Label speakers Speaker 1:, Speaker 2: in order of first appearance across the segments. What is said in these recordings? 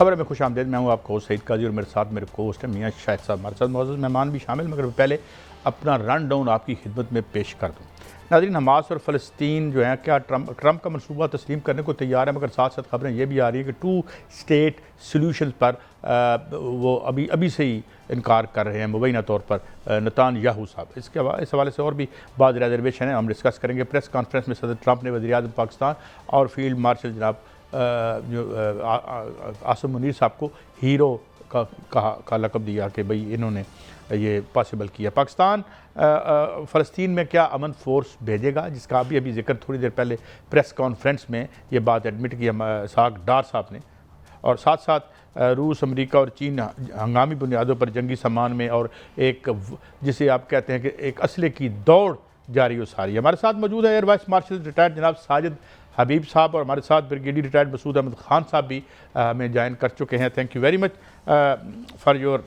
Speaker 1: खबर में खुश आमदेद। मैं हूँ आपका होस्ट सईद काजी और मेरे साथ मेरे को होस्ट है मियाँ शाहिद साहब। हमारे साथ मौजूद मेहमान भी शामिल, मगर पहले अपना रन डाउन आपकी खिदमत में पेश कर दूँ। नाज़रीन, हमास और फ़लस्तीन जो है क्या ट्रंप का मनसूबा तस्लीम करने को तैयार है, मगर साथ साथ खबरें ये भी आ रही है कि 2 स्टेट सोल्यूशन पर वो अभी से ही इनकार कर रहे हैं मुबैना तौर पर नेतन्याहू साहब। इस हवाले से और भी बाद रिजर्वेशन है, हम डिस्कस करेंगे। प्रेस कॉन्फ्रेंस में सदर ट्रंप ने वज़ीर आज़म पाकिस्तान और फील्ड मार्शल जनाब आसिम मुनीर साहब को हीरो का लक़ब दिया कि भाई इन्होंने ये पॉसिबल किया। पाकिस्तान फ़लस्तीन में क्या अमन फोर्स भेजेगा, जिसका अभी जिक्र थोड़ी देर पहले प्रेस कॉन्फ्रेंस में ये बात एडमिट की साक डार साहब ने। और साथ साथ रूस, अमेरिका और चीन हंगामी बुनियादों पर जंगी सामान में और एक जिसे आप कहते हैं कि एक असले की दौड़ जारी हो सारी। हमारे साथ मौजूद है एयर वाइस मार्शल रिटायर्ड जनाब साजिद हबीब साहब, और हमारे साथ ब्रिगेडियर रिटायर्ड मसूद अहमद खान साहब भी हमें ज्वाइन कर चुके हैं। Thank you very much for your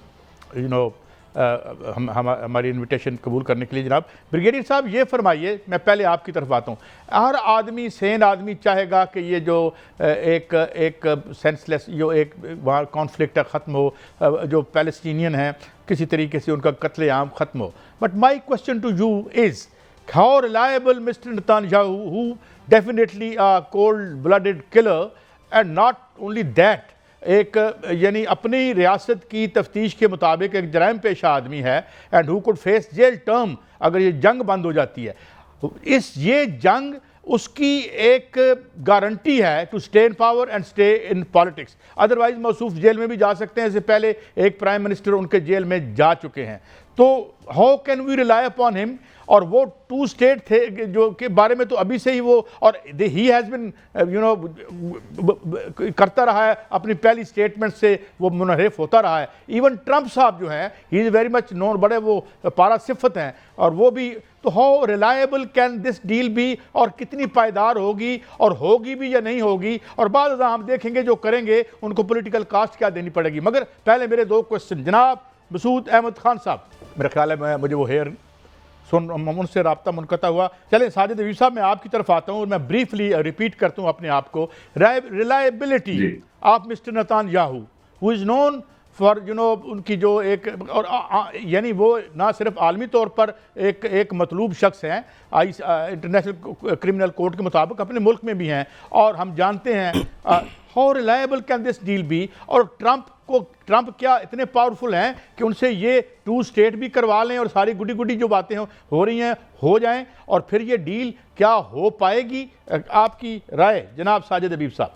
Speaker 1: हमारी इनविटेशन कबूल करने के लिए। जनाब ब्रिगेडियर साहब, ये फरमाइए, मैं पहले आपकी तरफ आता हूँ। हर आदमी, सेन आदमी चाहेगा कि ये जो एक सेंसलेस जो एक वहाँ कॉन्फ्लिक्ट है ख़त्म हो, जो पैलेस्टीनियन हैं किसी तरीके से उनका कत्लेआम ख़त्म हो। But my question to you is how reliable Mr. Netanyahu, who definitely a cold-blooded killer, and not only that, एक यानी अपनी रियासत की तफ्तीश के मुताबिक एक जराइम पेशा आदमी है, and who could face gel term अगर ये जंग बंद हो जाती है। ये जंग उसकी एक गारंटी है to stay in power and stay in politics, otherwise मौसूफ जेल में भी जा सकते हैं। इससे पहले एक प्राइम मिनिस्टर उनके जेल में जा चुके हैं। तो how can we rely upon him? और वो 2 स्टेट थे जो के बारे में तो अभी से ही वो, और ही हैज़ बिन करता रहा है, अपनी पहली स्टेटमेंट से वो मुनहरिफ होता रहा है। इवन ट्रंप साहब जो हैं, he is very much known, बड़े वो पारा सिफत हैं, और वो भी। तो how reliable can this deal be, और कितनी पायदार होगी, और होगी भी या नहीं होगी, और बाद हम देखेंगे जो करेंगे उनको पॉलिटिकल कास्ट क्या देनी पड़ेगी। मगर पहले मेरे 2 क्वेश्चन। जनाब मसूद अहमद खान साहब, मेरा ख्याल है मुझे वो हेयर उनसे रब्ता मुनक़ता हुआ। चलें साजिद हबीब साहब, मैं आपकी तरफ आता हूँ और मैं ब्रीफली रिपीट करता हूँ अपने आप को। Reliability of mister Netanyahu, who is known for उनकी जो एक, और यानी वो ना सिर्फ आलमी तौर पर एक मतलूब शख्स हैं, इंटरनेशनल क्रिमिनल कोर्ट के मुताबिक अपने मुल्क में भी हैं, और हम जानते हैं how reliable can this deal be. और ट्रंप क्या इतने पावरफुल हैं कि उनसे ये 2 स्टेट भी करवा लें और सारी गुडी जो बातें हो रही हैं हो जाएं, और फिर ये डील क्या हो पाएगी? आपकी राय जनाब साजिद हबीब साहब।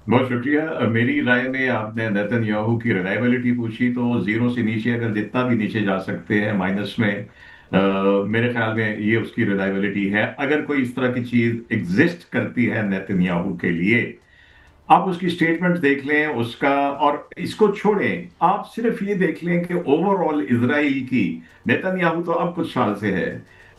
Speaker 2: बहुत शुक्रिया। मेरी राय में आपने नेतन्याहू की रिलायबिलिटी पूछी, तो 0 से नीचे अगर जितना भी नीचे जा सकते हैं माइनस में, मेरे ख्याल में ये उसकी रिलायबिलिटी है। अगर कोई इस तरह की चीज एग्जिस्ट करती है नेतन्याहू के लिए, आप उसकी स्टेटमेंट देख लें उसका, और इसको छोड़ें, आप सिर्फ ये देख लें कि ओवरऑल इजराइल की, नेतन्याहू तो अब कुछ साल से है,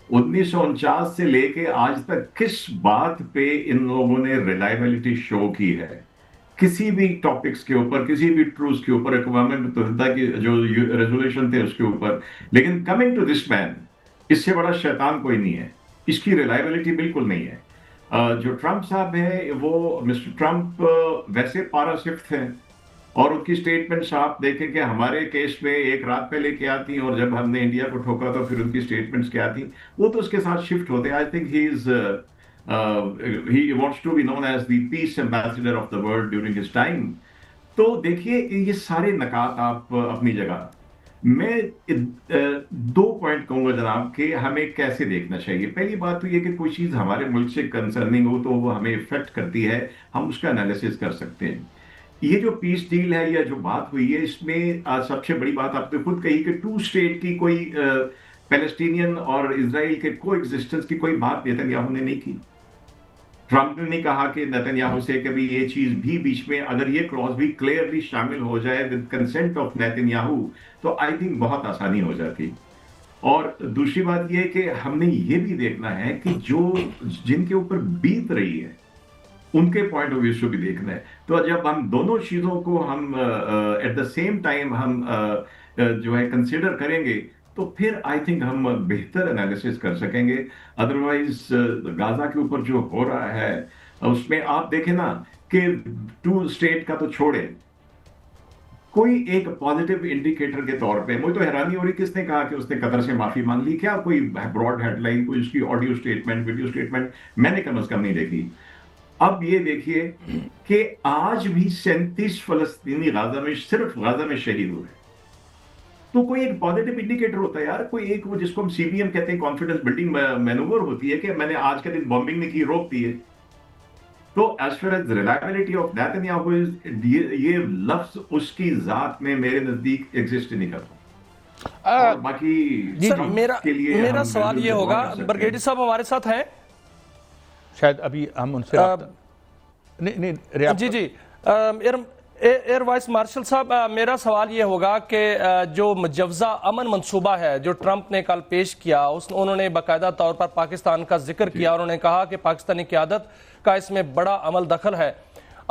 Speaker 2: 1949 से लेके आज तक किस बात पे इन लोगों ने रिलायबिलिटी शो की है? किसी भी टॉपिक्स के ऊपर, किसी भी ट्रूथ के ऊपर, अक़वाम मुत्तहिदा की जो रेजोल्यूशन थे उसके ऊपर। लेकिन कमिंग टू दिस मैन, इससे बड़ा शैतान कोई नहीं है, इसकी रिलायबिलिटी बिल्कुल नहीं है। जो ट्रंप साहब है, वो मिस्टर ट्रंप वैसे पारा सिफ्थ हैं, और उनकी स्टेटमेंट्स आप देखें कि हमारे केस में एक रात पहले क्या थी, और जब हमने इंडिया को ठोका तो फिर उनकी स्टेटमेंट्स क्या थी, वो तो उसके साथ शिफ्ट होते हैं। I think he wants to be known as the peace ambassador of the world during his time. तो देखिए, ये सारे नकात आप अपनी जगह। मैं 2 पॉइंट कहूंगा जनाब कि हमें कैसे देखना चाहिए। पहली बात तो ये कि कोई चीज हमारे मुल्क से कंसर्निंग हो तो वो हमें इफेक्ट करती है, हम उसका एनालिसिस कर सकते हैं। ये जो पीस डील है या जो बात हुई है, इसमें सबसे बड़ी बात आपने खुद कही कि 2 स्टेट की कोई पैलेस्टीनियन और इजराइल के को एग्जिस्टेंस की कोई बात नेतन्याहू ने नहीं की। ट्रंप ने नहीं कहा कि नेतन्याहू से कभी ये चीज भी बीच में, अगर ये क्लॉज भी क्लियरली शामिल हो जाए विद कंसेंट ऑफ नेतन्याहू, तो आई थिंक बहुत आसानी हो जाती। और दूसरी बात ये कि हमने ये भी देखना है कि जो जिनके ऊपर बीत रही है उनके पॉइंट ऑफ व्यू से भी देखना है। तो जब हम दोनों चीजों को हम एट द सेम टाइम हम जो है कंसिडर करेंगे, तो फिर आई थिंक हम बेहतर एनालिसिस कर सकेंगे। अदरवाइज गाजा के ऊपर जो हो रहा है उसमें आप देखें ना कि टू स्टेट का तो छोड़े, कोई एक पॉजिटिव इंडिकेटर के तौर पे मुझे तो हैरानी हो रही किसने कहा कि उसने कतर से माफी मांग ली, क्या कोई ब्रॉड हेडलाइन, कोई उसकी ऑडियो स्टेटमेंट, वीडियो स्टेटमेंट मैंने कम से कम नहीं देखी। अब ये देखिए कि आज भी 37 फलस्तीनी गाजा में, सिर्फ गाजा में शहीद हुए। तो कोई एक पॉजिटिव इंडिकेटर होता है यार, कोई एक वो जिसको हम सीबीएम कहते हैं, कॉन्फिडेंस बिल्डिंग मैनूवर होती है कि मैंने आज के दिन बॉम्बिंग नहीं की, रोक दी है। तो as far as reliability of Netanyahu, ये लफ्ज उसकी जात में मेरे नजदीक एग्जिस्ट नहीं करता। और बाकी
Speaker 3: सर मेरा सवाल ये होगा, ब्रिगेडियर साहब हमारे साथ हैं
Speaker 1: शायद, अभी हम उनसे
Speaker 3: जी एयर वाइस मार्शल साहब, मेरा सवाल ये होगा कि जो मुजव्जा अमन मंसूबा है जो ट्रंप ने कल पेश किया, उन्होंने बाकायदा तौर पर पाकिस्तान का जिक्र किया, उन्होंने कहा कि पाकिस्तानी क़यादत का इसमें बड़ा अमल दखल है।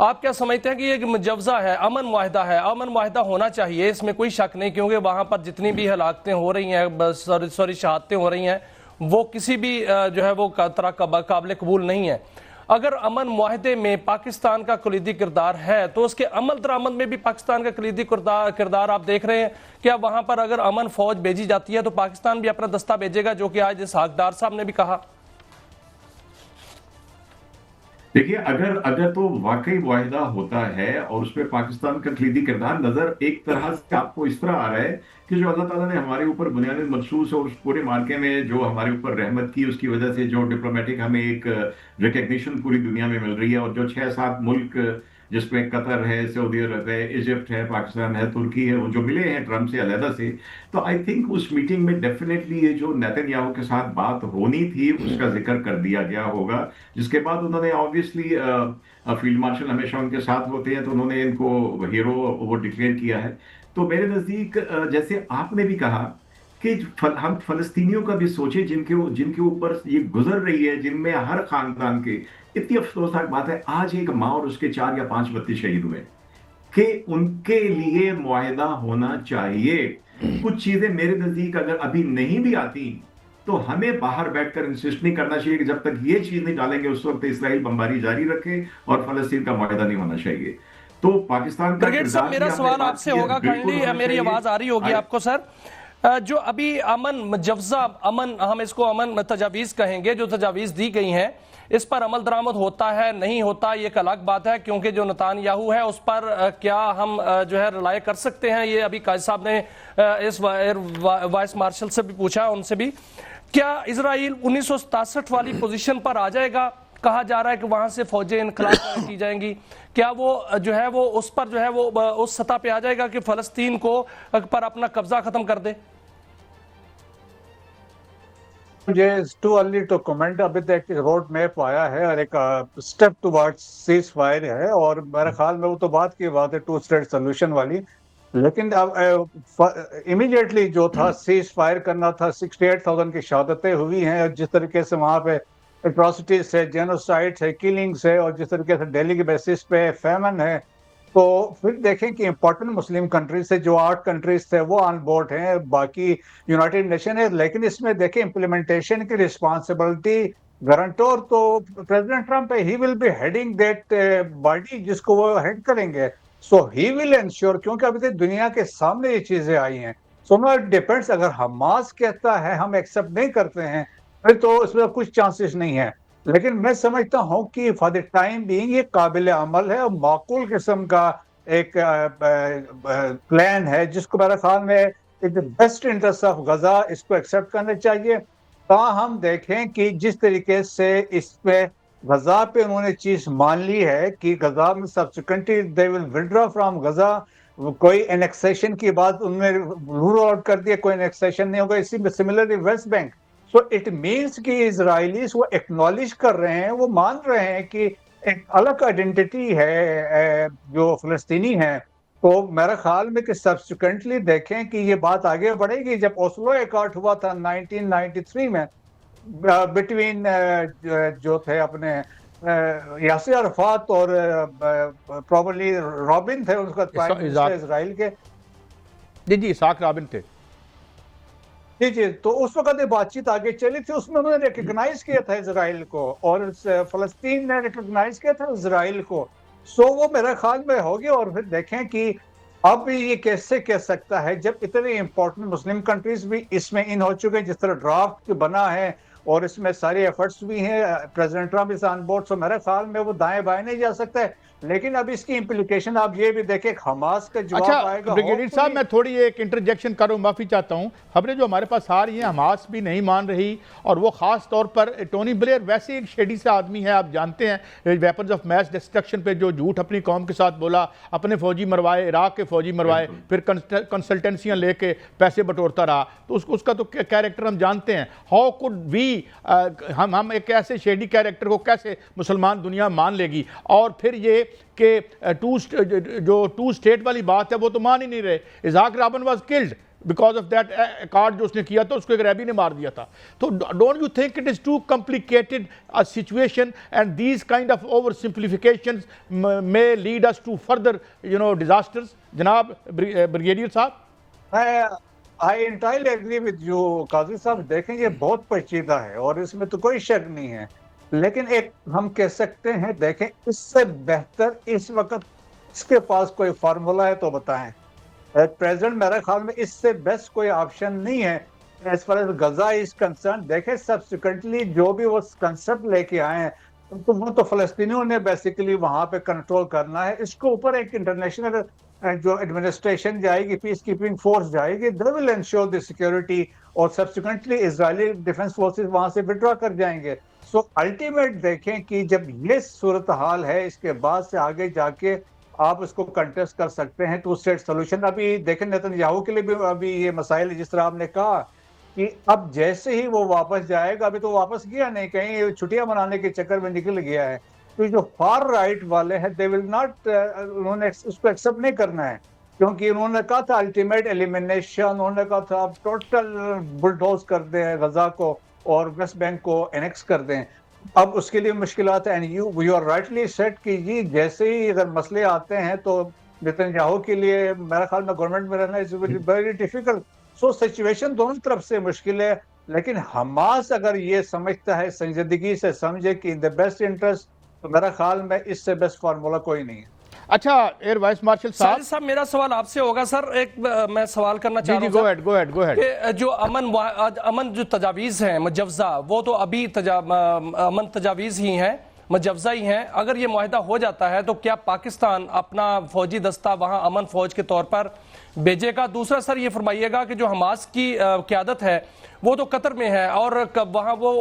Speaker 3: आप क्या समझते हैं कि ये मुजव्जा है, अमन मुआहदा है, अमन मुआहदा होना चाहिए, इसमें कोई शक नहीं, क्योंकि वहाँ पर जितनी भी हलाकतें हो रही हैं, शहादतें हो रही हैं, वो किसी भी जो है वो तरह का काबिल कबूल नहीं है। अगर अमन मुआहदे में पाकिस्तान का कलीदी किरदार है तो उसके अमल दरामद में भी पाकिस्तान का कलीदी किरदार आप देख रहे हैं। क्या वहां पर अगर अमन फौज भेजी जाती है तो पाकिस्तान भी अपना दस्ता भेजेगा, जो कि आज इसहाकदार साहब ने भी कहा?
Speaker 2: देखिए, अगर तो वाकई मुआहिदा होता है और उसमें पाकिस्तान का कलीदी किरदार नजर एक तरह से आपको इस तरह आ रहा है कि जो अल्लाह ताला ने हमारे ऊपर बुनियादी मखसूस और उस पूरे मार्के में जो हमारे ऊपर रहमत की, उसकी वजह से जो डिप्लोमेटिक हमें एक रिकग्निशन पूरी दुनिया में मिल रही है, और जो 6-7 मुल्क जिसमें कतर है, सऊदी अरब है, इजिप्ट है, पाकिस्तान है, तुर्की है, वो जो मिले हैं ट्रंप से अलहदा से, तो आई थिंक उस मीटिंग में डेफिनेटली ये जो नेतन्याहू के साथ बात होनी थी उसका जिक्र कर दिया गया होगा। जिसके बाद उन्होंने ऑब्वियसली फील्ड मार्शल हमेशा उनके साथ होते हैं, तो उन्होंने इनको हीरो वो डिक्लेयर किया है। तो मेरे नजदीक जैसे आपने भी कहा कि हम फलस्तीनियों का भी सोचे जिनके ऊपर ये गुजर रही है, जिनमें हर खानदान के, इतनी अफसोसनाक बात है आज एक माँ और उसके 4 या 5 बच्चे शहीद हुए, कि उनके लिए मुआहिदा होना चाहिए। कुछ चीजें मेरे नजदीक अगर अभी नहीं भी आती तो हमें बाहर बैठकर इंसिस्ट नहीं करना चाहिए कि जब तक ये चीज नहीं डालेंगे उस वक्त इसराइल बमबारी जारी रखे और फलस्तीन का मुआहिदा नहीं होना चाहिए। तो पाकिस्तान का
Speaker 3: मेरा सवाल आपसे होगा, काइंडली मेरी आवाज आ रही होगी आपको सर, जो अभी अमन मुजव्जा अमन, हम इसको अमन तजावीज़ कहेंगे, जो तजावीज़ दी गई हैं, इस पर अमल दरामद होता है नहीं होता ये एक अलग बात है, क्योंकि जो नेतन्याहू है उस पर क्या हम जो है रिलाय कर सकते हैं? ये अभी काजी साहब ने इस वाइस मार्शल से भी पूछा, उनसे भी, क्या इजराइल 1967 वाली पोजीशन पर आ जाएगा? कहा जा रहा है कि वहां से फौजें इनकलाब की जाएंगी, क्या वो जो है वो उस पर जो है वो उस सतह पे आ जाएगा कि फलस्तीन को पर अपना कब्जा खत्म कर दे?
Speaker 4: मुझे टू अर्ली टू कमेंट। अभी तक रोड मैप आया है और एक स्टेप टुवर्ड्स सीज फायर है, और मेरे ख्याल में वो तो बात की बात है 2 स्टेट सोल्यूशन वाली, लेकिन अब इमीडिएटली जो था सीज फायर करना था। 68,000 की शहादतें हुई हैं, और जिस तरीके से वहाँ पे एट्रोसिटीज है, जेनोसाइड्स है, किलिंग्स है, और जिस तरीके से डेली के बेसिस पे फेमन है, तो फिर देखें कि इंपॉर्टेंट मुस्लिम कंट्रीज से जो 8 कंट्रीज थे वो ऑन बोर्ड हैं, बाकी यूनाइटेड नेशन है, लेकिन इसमें देखें इम्प्लीमेंटेशन की रिस्पॉन्सिबिलिटी गारंटर तो प्रेसिडेंट ट्रंप है। He will be heading that body जिसको वो हेड करेंगे, सो ही विल इंश्योर, क्योंकि अभी तक दुनिया के सामने ये चीजें आई हैं। सो नो इट डिपेंड्स, अगर हमास कहता है हम एक्सेप्ट नहीं करते हैं फिर तो इसमें कुछ चांसेस नहीं है, लेकिन मैं समझता हूं कि फॉर द टाइम बीइंग ये काबिल अमल है और माकूल किस्म का एक प्लान है, जिसको मेरे ख्याल में in the best interest of Gaza इसको एक्सेप्ट करना चाहिए। हम देखें कि जिस तरीके से इस पे गजा पे उन्होंने चीज मान ली है कि गजा में subsequently they will withdraw from Gaza, कोई एनेक्सेशन की बात उन्होंने रूल आउट कर दिया, कोई एनेक्सेशन नहीं होगा। इसी में similarly waste Bank, so it means कि इजराइलीज वो एक्नॉलेज कर रहे हैं, वो मान रहे हैं कि एक अलग आइडेंटिटी है जो फलस्तीनी है। तो मेरा ख्याल में कि सब्सिक्वेंटली देखें कि ये बात आगे बढ़ेगी। जब ओस्लो एकॉर्ड हुआ था 1993 में बिटवीन जो थे अपने यासिर अरफात और प्रॉबली रॉबिन थे उसका प्राइम मिनिस्टर इजराइल के,
Speaker 1: जी इसाक रॉबिन थे,
Speaker 4: जी। तो उस वक्त बातचीत आगे चली थी, उसमें उन्होंने रिकग्नाइज किया था इजराइल को और फलस्तीन ने रिकग्नाइज किया था इजराइल को। सो वो मेरे ख्याल में होगी। और फिर देखें कि अब ये कैसे कह सकता है जब इतने इंपॉर्टेंट मुस्लिम कंट्रीज भी इसमें इन हो चुके हैं, जिस तरह ड्राफ्ट बना है और इसमें सारे एफर्ट्स भी हैं, president Trump is on board, so मेरे ख्याल में वो दाएं बाएं नहीं जा सकता है। लेकिन अब इसकी इम्प्लीकेशन आप ये भी देखें, हमास का जवाब
Speaker 1: अच्छा
Speaker 4: आएगा।
Speaker 1: ब्रिगेडियर साहब, मैं थोड़ी एक इंटरजेक्शन करूं, माफ़ी चाहता हूं। खबरें जो हमारे पास आ रही हैं, हमास भी नहीं मान रही, और वो ख़ास तौर पर टोनी ब्लेयर वैसे एक शेडी सा आदमी है, आप जानते हैं, वेपन्स ऑफ मैस डिस्ट्रक्शन पे जो झूठ अपनी कौम के साथ बोला, अपने फौजी मरवाए, इराक के फौजी मरवाए, फिर कंसल्टेंसियाँ लेके पैसे बटोरता रहा, तो उसका तो कैरेक्टर हम जानते हैं। हाउ कुड वी, हम एक ऐसे शेडी कैरेक्टर को कैसे मुसलमान दुनिया मान लेगी? और फिर ये कि टू स्टेट वाली बात है वो तो मान ही नहीं रहे। Yitzhak Rabin was killed because of that card जो उसने किया था, उसको एक रैबी ने मार दिया था। तो don't you think it is too complicated a situation and these kind of over simplifications may lead us to further disasters? जनाब ब्रिगेडियर साहब।
Speaker 4: I entirely agree with you Qazi साहब। देखें, ये बहुत पेचीदा है और इसमें तो कोई शक नहीं है, लेकिन एक हम कह सकते हैं, देखें इससे बेहतर इस वक्त इसके पास कोई फार्मूला है तो बताएं। प्रेजेंट मेरे ख्याल में इससे बेस्ट कोई ऑप्शन नहीं है as far as Gaza is concern. देखें सब्सिक्वेंटली जो भी वो कंसेप्ट लेके आए हैं, तो वो तो फलस्तीनियों ने बेसिकली वहां पे कंट्रोल करना है। इसके ऊपर एक इंटरनेशनल जो एडमिनिस्ट्रेशन जाएगी, पीस कीपिंग फोर्स जाएगी, they will ensure the security, और सब्सिक्वेंटली इजरायली डिफेंस फोर्सेस वहां से विड्रॉ कर जाएंगे। सो अल्टीमेट देखें कि जब ये सूरत हाल है, इसके बाद से आगे जाके आप उसको कंटेस्ट कर सकते हैं टू स्टेट सोल्यूशन। अभी देखें नेतन्याहू के लिए भी अभी ये मसाइल, जिस तरह आपने कहा कि अब जैसे ही वो वापस जाएगा, अभी तो वापस गया नहीं, कहीं छुट्टियां मनाने के चक्कर में निकल गया है, तो जो फार राइट वाले हैं दे विल नॉट, उन्होंने उसको एक्सेप्ट नहीं करना है, क्योंकि उन्होंने कहा था अल्टीमेट एलिमिनेशन, उन्होंने कहा था आप टोटल बुलडोज कर दें गजा को और वेस्ट बैंक को एनेक्स कर दें। अब उसके लिए मुश्किलात है, and you are rightly said कि जी जैसे ही अगर मसले आते हैं तो नेतन्याहू के लिए मेरे ख्याल में गवर्नमेंट में रहना is very difficult. So situation दोनों तरफ से मुश्किल है, लेकिन हमास अगर ये समझता है, संजीदगी से समझे कि इन द बेस्ट इंटरेस्ट, तो मेरा ख्याल में इससे बेस्ट फार्मूला कोई नहीं है।
Speaker 1: अच्छा एयर वाइस मार्शल
Speaker 3: साहब, मेरा सवाल आपसे होगा सर, एक मैं सवाल करना चाह रहा हूं।
Speaker 1: गो हेड।
Speaker 3: कि जो अमन जो तजावीज़ हैं मुजवज़ा, वो तो अभी अमन तजावीज़ ही हैं, मुजवज़ा ही हैं। अगर ये मुआहिदा हो जाता है तो क्या पाकिस्तान अपना फौजी दस्ता वहाँ अमन फौज के तौर पर भेजेगा? दूसरा सर ये फरमाइएगा कि जो हमास की क़यादत है वो तो कतर में है और वहाँ वो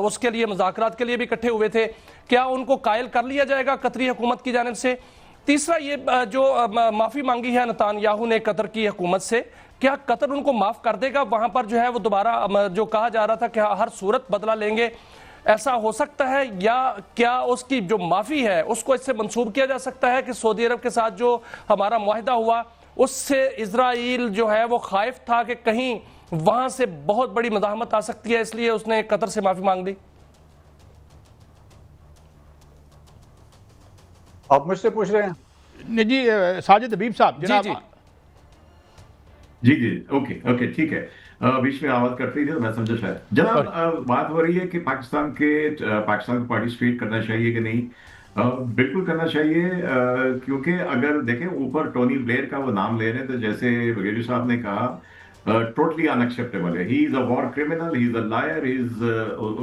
Speaker 3: उसके लिए मुज़ाकरात के लिए भी इकट्ठे हुए थे, क्या उनको कायल कर लिया जाएगा कतरी हुकूमत की जानिब से? तीसरा ये जो माफ़ी मांगी है नेतन्याहू ने कतर की हुकूमत से, क्या कतर उनको माफ़ कर देगा? वहाँ पर जो है वो दोबारा जो कहा जा रहा था कि हर सूरत बदला लेंगे, ऐसा हो सकता है? या क्या उसकी जो माफ़ी है उसको इससे मंसूब किया जा सकता है कि सऊदी अरब के साथ जो हमारा मुआहिदा हुआ उससे इजराइल जो है वो खाइफ था कि कहीं वहां से बहुत बड़ी मज़ाहमत आ सकती है, इसलिए उसने कतर से माफ़ी मांग ली?
Speaker 4: आप मुझसे पूछ रहे हैं?
Speaker 1: नहीं जी, साजिद हबीब साहब जनाब।
Speaker 2: जी, ओके ठीक है। बीच में आवाज करती थी तो मैं समझा शायद। जनाब बात हो रही है कि पाकिस्तान को पार्टिसिपेट करना चाहिए कि नहीं। बिल्कुल करना चाहिए, क्योंकि अगर देखें ऊपर टोनी ब्लेयर का वो नाम ले रहे हैं, तो जैसे ब्रिगेडियर साहब ने कहा टोटली अनएक्सेप्टेबल है। He is a war criminal, he is a liar,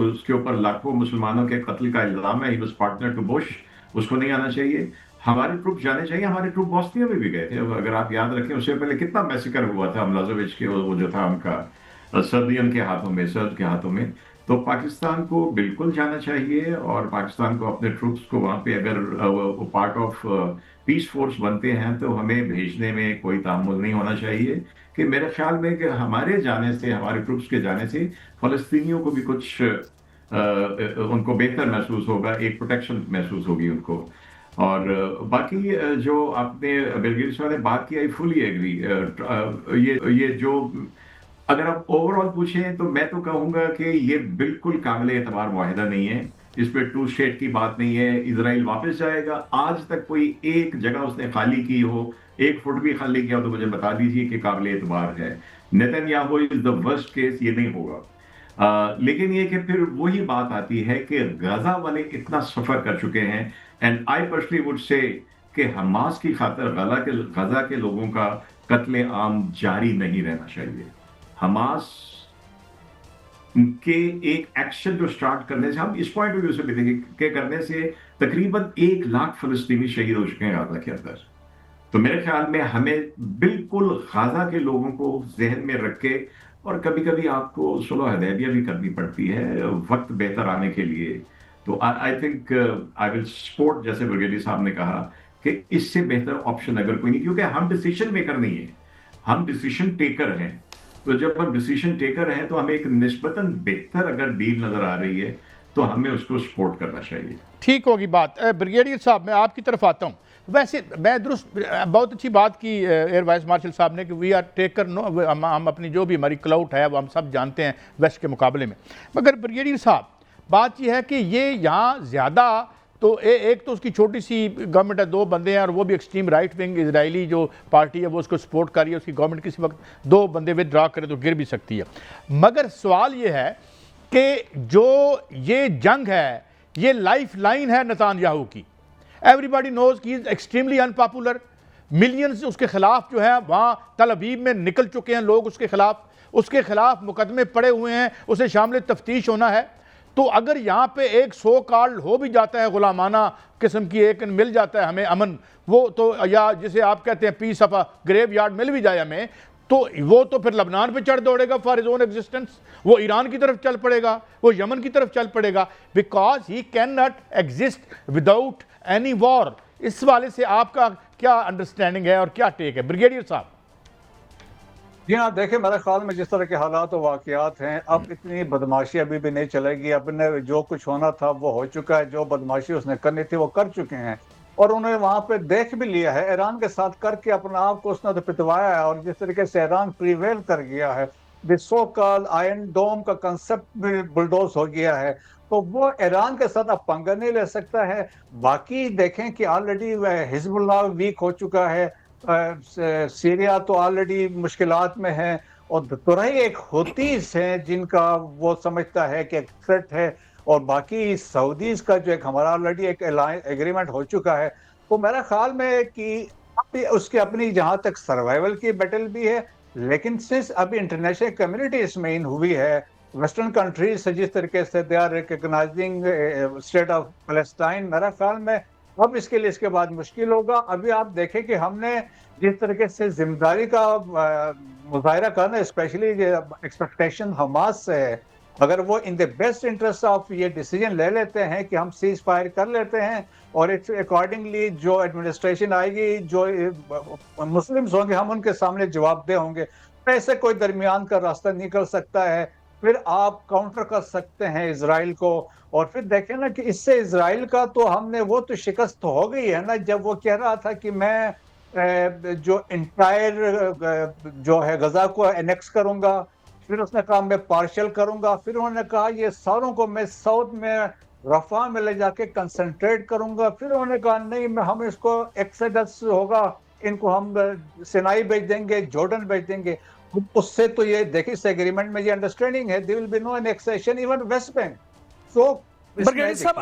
Speaker 2: उसके ऊपर लाखों मुसलमानों के कत्ल का इल्जाम है। He was partner to Bush, उसको नहीं आना चाहिए। हमारे ट्रूप जाने चाहिए। हमारे ट्रूप बॉस्निया में भी गए थे, अगर आप याद रखें, उससे पहले कितना मैसेकर हुआ था मिलोसेविच के, वो जो था उनका सर्दियन के हाथों में, सर्द के हाथों में। तो पाकिस्तान को बिल्कुल जाना चाहिए और पाकिस्तान को अपने ट्रूप्स को वहां पे अगर वो पार्ट ऑफ पीस फोर्स बनते हैं तो हमें भेजने में कोई तामुल नहीं होना चाहिए। कि मेरे ख्याल में कि हमारे जाने से, हमारे ट्रूप्स के जाने से फलस्तीनियों को भी कुछ उनको बेहतर महसूस होगा, एक प्रोटेक्शन महसूस होगी उनको। और बाकी जो आपने ब्रिगेडियर साहब ने बात की, आई फुली एग्री। ये जो अगर आप ओवरऑल पूछें तो मैं तो कहूंगा कि ये बिल्कुल काबिल एतबार मुआहिदा नहीं है। इस पर टू स्टेट की बात नहीं है। इजराइल वापस जाएगा, आज तक कोई एक जगह उसने खाली की हो, एक फुट भी खाली किया हो तो मुझे बता दीजिए कि काबिल एतबार है। Netanyahu is the worst case, ये नहीं होगा। लेकिन ये कि फिर वही बात आती है कि गाजा वाले इतना सफर कर चुके हैं, and I personally would say कि हमास की खातर गाजा के लोगों का कत्ले आम जारी नहीं रहना चाहिए। हमास के एक एक्शन जो स्टार्ट करने से, हम इस पॉइंट ऑफ व्यू से भी देखें कि करने से तकरीबन 1 लाख फलस्तीनी शहीद हो चुके हैं गाजा के अंदर। तो मेरे ख्याल में हमें बिल्कुल गाजा के लोगों को जहन में रख के, और कभी कभी आपको सुलह हदैबिया भी करनी पड़ती है वक्त बेहतर आने के लिए। तो I think I will support, जैसे ब्रिगेडियर साहब ने कहा, कि इससे बेहतर ऑप्शन अगर कोई नहीं, क्योंकि हम डिसीजन मेकर नहीं है, हम डिसीजन टेकर हैं। तो जब हम डिसीजन टेकर हैं तो हमें एक निस्बतन बेहतर अगर डील नजर आ रही है तो हमें उसको सपोर्ट करना चाहिए।
Speaker 1: ठीक होगी बात। ब्रिगेडियर साहब, मैं आपकी तरफ आता हूँ। वैसे मैं दुरुस्त, बहुत अच्छी बात की एयर वाइस मार्शल साहब ने कि वी आर टेकर, नो, हम अपनी जो भी हमारी क्लाउट है वो हम सब जानते हैं वेस्ट के मुकाबले में। मगर ब्रिगेडियर साहब, बात यह है कि ये यहाँ ज़्यादा तो एक तो उसकी छोटी सी गवर्नमेंट है, 2 बंदे हैं, और वो भी एक्सट्रीम राइट विंग इजरायली जो पार्टी है वो उसको सपोर्ट कर रही है। उसकी गवर्नमेंट किसी वक्त 2 बंदे विदड्रा करे तो गिर भी सकती है। मगर सवाल ये है कि जो ये जंग है ये लाइफ लाइन है नेतान्याहू की। एवरीबॉडी नोज कि इज एक्सट्रीमली अनपॉपुलर। मिलियंस उसके खिलाफ जो है वहाँ तल अवीब में निकल चुके हैं लोग उसके खिलाफ मुकदमे पड़े हुए हैं, उसे शामिल तफ्तीश होना है। तो अगर यहाँ पे एक सो कॉल्ड हो भी जाता है, गुलामाना किस्म की एक मिल जाता है हमें अमन, वो तो, या जिसे आप कहते हैं पीस ऑफ ग्रेव यार्ड मिल भी जाए हमें, तो वो तो फिर लबनान पे चढ़ दौड़ेगा फॉर हिज ओन एग्जिस्टेंस, वो ईरान की तरफ चल पड़ेगा, वो यमन की तरफ चल पड़ेगा, because he can not exist without any war. इस वाले से आपका क्या अंडरस्टैंडिंग है और क्या टेक है ब्रिगेडियर साहब?
Speaker 4: जी हाँ, देखिए मेरे ख्याल में जिस तरह के हालात और वाकयात हैं, अब इतनी बदमाशी अभी भी नहीं चलेगी। अब ने जो कुछ होना था वो हो चुका है, जो बदमाशी उसने करनी थी वो कर चुके हैं, और उन्होंने वहां पे देख भी लिया है। ईरान के साथ करके अपने आप को उसने तो पिटवाया है, और जिस तरीके से ईरान प्रीवेल कर गया है, सो कॉल्ड आयरन डोम का कंसेप्ट भी बुलडोज हो गया है, तो वो ईरान के साथ अब पंगा नहीं ले सकता है। बाकी देखें कि ऑलरेडी हिजबुल्लाह वीक हो चुका है, सीरिया तो ऑलरेडी मुश्किलात में है, और तुरही एक हुतीस हैं जिनका वो समझता है कि एक थ्रेट है, और बाकी सऊदीज का जो एक हमारा ऑलरेडी एक एग्रीमेंट हो चुका है। तो मेरा ख्याल में कि अभी उसकी अपनी जहाँ तक सर्वाइवल की बैटल भी है, लेकिन सिंस अभी इंटरनेशनल कम्युनिटी इसमें इन हुई है, वेस्टर्न कंट्रीज से जिस तरीके से they are recognising state of Palestine, मेरा ख्याल में अब इसके लिए इसके बाद मुश्किल होगा। अभी आप देखें कि हमने जिस तरीके से जिम्मेदारी का मुजाहरा करना, स्पेशली एक्सपेक्टेशन हमास से है, अगर वो इन द बेस्ट इंटरेस्ट ऑफ ये डिसीजन ले लेते हैं कि हम सीज फायर कर लेते हैं, और इट्स अकॉर्डिंगली जो एडमिनिस्ट्रेशन आएगी, जो मुस्लिम्स होंगे, हम उनके सामने जवाबदेह होंगे, ऐसे कोई दरमियान का रास्ता निकल सकता है। फिर आप काउंटर कर सकते हैं इजराइल को, और फिर देखें ना कि इससे इजराइल का तो हमने वो तो शिकस्त तो हो गई है ना, जब वो कह रहा था कि मैं जो इंटायर जो है गजा को एनेक्स करूंगा, फिर उसने कहा मैं पार्शियल करूंगा, फिर उन्होंने कहा ये सारों को मैं साउथ में रफा में ले जाके कंसंट्रेट करूंगा, फिर उन्होंने कहा नहीं, मैं हम इसको एक्सोडस होगा, इनको हम सिनाई भेज देंगे, जॉर्डन भेज देंगे। उससे तो ये देखिए इस एग्रीमेंट में ये अंडरस्टैंडिंग है, there will be no annexation even West Bank. So
Speaker 3: brigadier साहब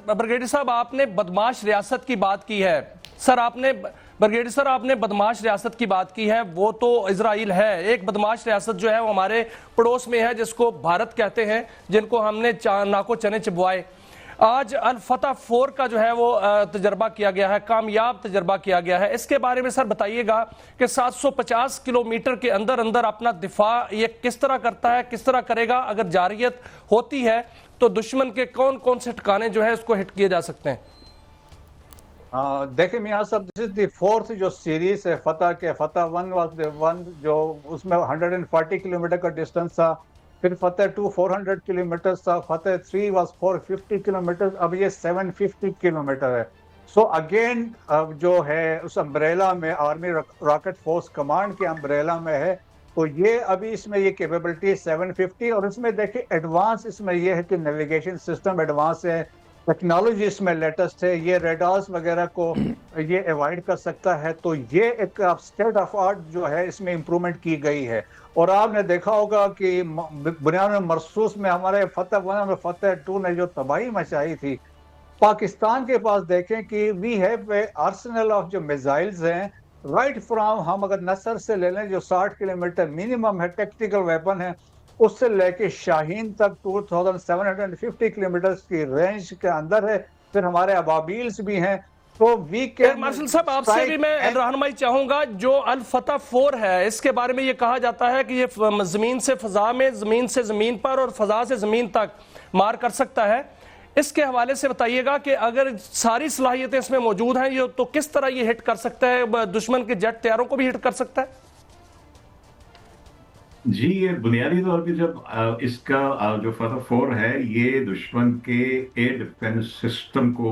Speaker 3: ब्रिगेडियर साहब आपने बदमाश रियासत की बात की है। ब्रिगेडियर सर आपने बदमाश रियासत की बात की है, वो तो इजराइल है। एक बदमाश रियासत जो है वो हमारे पड़ोस में है जिसको भारत कहते हैं, जिनको हमने नाको चने चिबवाए। आज अल फतह 4 का जो है वो तजर्बा किया गया है, कामयाब तजर्बा किया गया है। इसके बारे में सर बताइएगा कि 750 किलोमीटर के अंदर अंदर अपना दिफा ये किस तरह करता है, किस तरह करेगा? अगर जारियत होती है तो दुश्मन के कौन कौन से ठिकाने जो है उसको हिट किए जा सकते हैं?
Speaker 4: देखिए मियां साहब, दिस इज द 4th जो सीरीज है फतह के। फतह 1 वाज द वन जो उसमें 140 किलोमीटर का डिस्टेंस था, फिर फतह 2 400 किलोमीटर था, फतह 3 वाज 450 किलोमीटर, अब ये 750 किलोमीटर है। सो अगेन जो है उस अम्ब्रेला में, आर्मी रॉकेट फोर्स कमांड के अम्ब्रेला में है, तो ये अभी इसमें ये कैपेबिलिटी 750, और इसमें देखिए एडवांस इसमें ये है कि नेविगेशन सिस्टम एडवांस है, टेक्नोलॉजी इसमें लेटेस्ट है, ये रेडार्स वगैरह को ये अवॉइड कर सकता है, तो ये एक स्टेट ऑफ आर्ट जो है इसमें इम्प्रूवमेंट की गई है। और आपने देखा होगा कि बुनियाद मरसूस में हमारे फतेह 2 ने जो तबाही मचाई थी, पाकिस्तान के पास देखें कि वी हैव आर्सेनल ऑफ जो मिसाइल्स हैं, राइट फ्रॉम, हम अगर नसर से ले लें जो 60 किलोमीटर मिनिमम है टैक्टिकल वेपन है, उससे लेके शाहीन तक 2750 किलोमीटर की रेंज के अंदर है। फिर हमारे अबाबील्स भी हैं, तो वी
Speaker 3: एयर
Speaker 4: कैन
Speaker 3: मार्शल साहब आपसे भी मैं रहनुमाई चाहूंगा, जो अल फतह 4 है इसके बारे में ये कहा जाता है कि ये जमीन से फजा में, जमीन से जमीन पर और फजा से जमीन तक मार कर सकता है। इसके हवाले से बताइएगा कि अगर सारी सलाहियतें इसमें मौजूद हैं ये, तो किस तरह ये हिट कर सकता है, दुश्मन के जेट तैयारों को भी हिट कर सकता है?
Speaker 2: जी, ये बुनियादी तौर पे जब इसका जो फतह 4 है, ये दुश्मन के एयर डिफेंस सिस्टम को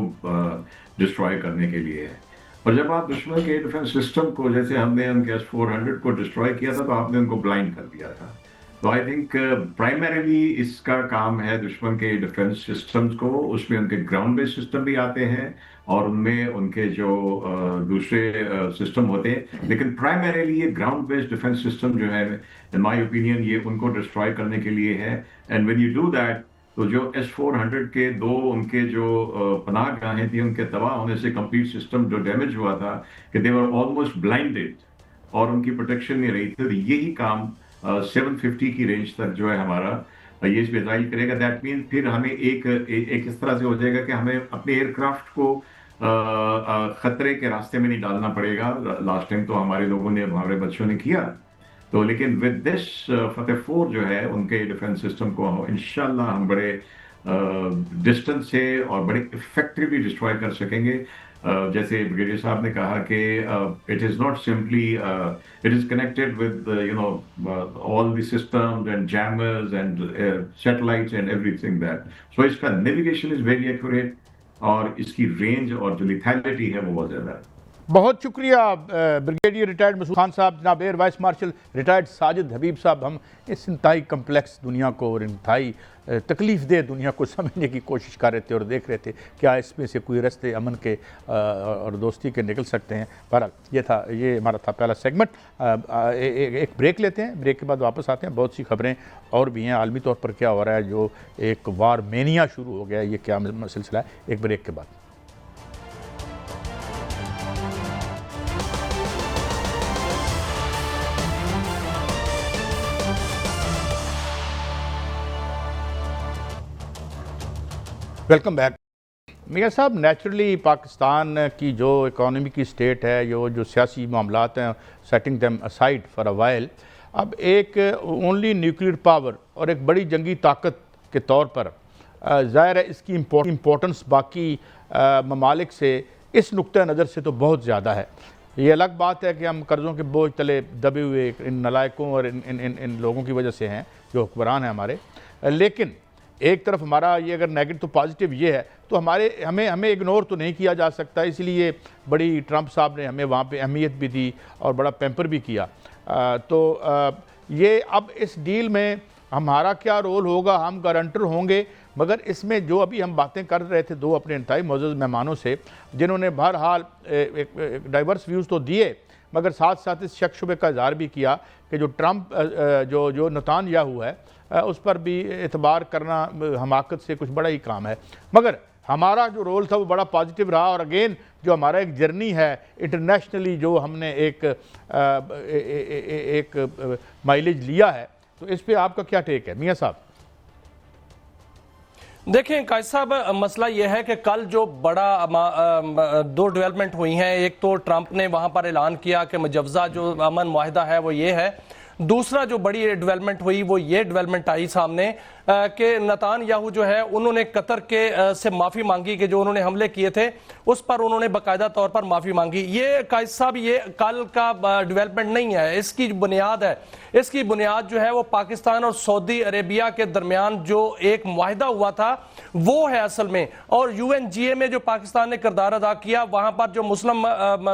Speaker 2: डिस्ट्रॉय करने के लिए है। और जब आप दुश्मन के एयर डिफेंस सिस्टम को, जैसे हमने उनके S-400 को डिस्ट्रॉय किया था, तो आपने उनको ब्लाइंड कर दिया था। तो आई थिंक प्राइमरीली इसका काम है दुश्मन के डिफेंस सिस्टम्स को, उसमें उनके ग्राउंड बेस्ड सिस्टम भी आते हैं और उनमें उनके जो दूसरे सिस्टम होते हैं, लेकिन प्राइमरीली ये ग्राउंड बेस्ड डिफेंस सिस्टम जो है, इन माय ओपिनियन, ये उनको डिस्ट्रॉय करने के लिए है। And when you do that, तो जो S-400 के दो उनके जो पनाह गाहें थी, उनके तबाह होने से कंप्लीट सिस्टम जो डैमेज हुआ था कि दे वर ऑलमोस्ट ब्लाइंडेड और उनकी प्रोटेक्शन नहीं रही थी। तो यही काम 750 की रेंज तक जो है हमारा ये मिसाइल करेगा। दैट मीन फिर हमें एक इस तरह से हो जाएगा कि हमें अपने एयरक्राफ्ट को खतरे के रास्ते में नहीं डालना पड़ेगा। लास्ट टाइम तो हमारे लोगों ने, हमारे बच्चों ने किया। तो लेकिन विद दिस फतेह 4 जो है, उनके डिफेंस सिस्टम को इंशाल्लाह हम बड़े डिस्टेंस से और बड़े इफेक्टिवली डिस्ट्रॉय कर सकेंगे। जैसे ब्रिगेडियर साहब ने कहा कि it is not simply, it is connected with all the systems and jammers and satellites and everything that. So इसका नेविगेशन इज वेरी एक्यूरेट और इसकी रेंज और जो लिथैलिटी है वो बहुत ज्यादा है।
Speaker 1: बहुत शुक्रिया ब्रिगेडियर रिटायर्ड मसूद खान साहब, जनाब air vice marshal retired Sajid Habib साहब। हम इस इंतहाई कम्प्लेक्स दुनिया को और इंतहाई तकलीफ दे दुनिया को समझने की कोशिश कर रहे थे और देख रहे थे क्या इसमें से कोई रास्ते अमन के और दोस्ती के निकल सकते हैं। बहरहाल ये हमारा था पहला सेगमेंट। एक ब्रेक लेते हैं, ब्रेक के बाद वापस आते हैं। बहुत सी खबरें और भी हैं, आलमी तौर पर क्या हो रहा है, जो एक वार मेनिया शुरू हो गया है, ये क्या सिलसिला है, एक ब्रेक के बाद। Welcome back. मियाँ साहब, नेचुरली पाकिस्तान की जो इकॉनमी की स्टेट है, जो सियासी मामलात हैं, setting them aside for a while, अब एक ओनली न्यूक्लियर पावर और एक बड़ी जंगी ताकत के तौर पर ज़ाहिर है इसकी इम्पोर्टेंस बाकी ममालिक से इस नुक्ते नज़र से तो बहुत ज़्यादा है। ये अलग बात है कि हम कर्ज़ों के बोझ तले दबे हुए इन नलायकों और इन लोगों की वजह से हैं जो हुक्मरान हैं हमारे। लेकिन एक तरफ हमारा ये अगर नेगेटिव तो पॉजिटिव ये है, तो हमें इग्नोर तो नहीं किया जा सकता। इसलिए बड़ी ट्रंप साहब ने हमें वहाँ पे अहमियत भी दी और बड़ा पैम्पर भी किया। ये अब इस डील में हमारा क्या रोल होगा, हम गारंटर होंगे। मगर इसमें जो अभी हम बातें कर रहे थे दो अपने इंतहाई मौजूद मेहमानों से, जिन्होंने बहरहाल एक डाइवर्स व्यूज़ तो दिए, मगर साथ साथ इस शक शुबे का इज़हार भी किया कि जो ट्रंप जो नेतन्याहू है उस पर भी एतबार करना हमाकत से कुछ बड़ा ही काम है। मगर हमारा जो रोल था वो बड़ा पॉजिटिव रहा। और अगेन जो हमारा एक जर्नी है इंटरनेशनली, जो हमने एक माइलेज लिया है, तो इस पे आपका क्या टेक है मियाँ साहब?
Speaker 3: देखें कायद साहब, मसला यह है कि कल जो बड़ा दो डेवलपमेंट हुई हैं। एक तो ट्रंप ने वहां पर ऐलान किया कि मुजव्जा जो अमन मुआहिदा है वो ये है। दूसरा जो बड़ी डेवलपमेंट हुई वो ये डेवलपमेंट आई सामने कि नेतन्याहू जो है उन्होंने कतर के से माफ़ी मांगी कि जो उन्होंने हमले किए थे उस पर उन्होंने बाकायदा तौर पर माफ़ी मांगी। ये कायद साहब ये कल का डेवलपमेंट नहीं है, इसकी बुनियाद है। इसकी बुनियाद जो है वो पाकिस्तान और सऊदी अरेबिया के दरमियान जो एक मुआहिदा हुआ था वो है असल में। और UNGA में जो पाकिस्तान ने किरदार अदा किया, वहां पर जो मुस्लिम